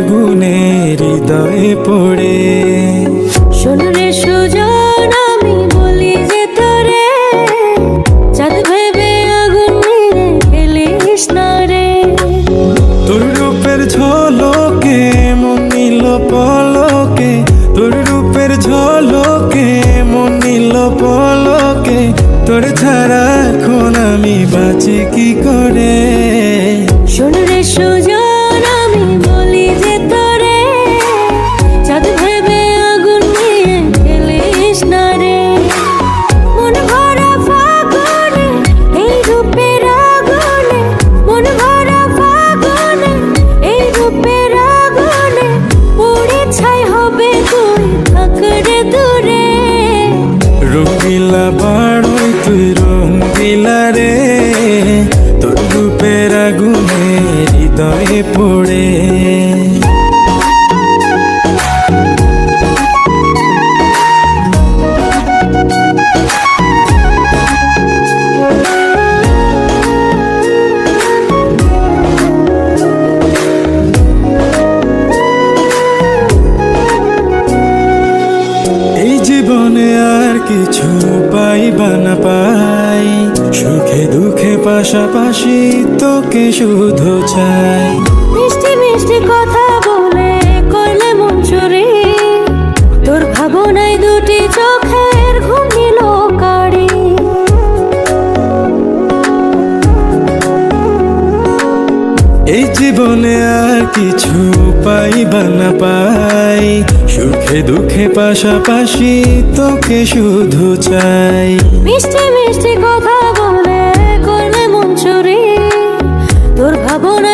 আগুনে হৃদয়ে পড়ে। শোন রে সুজন আমি বলি যে তোরে, চাঁদ ভেবে আগুন নিয়ে খেলিস না রে। তোর রূপের ঝলকে মন নিল পলকে, তোর রূপের ঝলকে মন নিল পলকে, তোর ছাড়া এখন আমি বাঁচি কি করে। শোন রে সুজন আমি বলি যে তোরে, চাঁদ ভেবে আগুন নিয়ে খেলিস না রে। মন ভরা ফাগুনে এই রূপের আগুনে, মন ভরা ফাগুনে এই রূপের আগুনে, পুড়ে ছাই হবে তুই থাক রে দূরে। রঙিলা বাড়ই তুই রঙিলা রে, তোর রূপের আগুনে হৃদয়ে পড়ে। এই জীবনে আর কিছু পাইবা না পাই, সুখে দুঃখে পাশাপাশি তোকে শুধু চাই। মিষ্টি মিষ্টি কথা বলে করলে মন চুরি, তোর ভাবনায় দুটি চোখের ঘুম নিল কাড়ি। এই জীবনে আর কিছু পাইবা না পাই, সুখে দুঃখে পাশাপাশি তোকে শুধু চাই। মিষ্টি মিষ্টি কথা বলে করলে মন চুরি, তোর ভাবনায়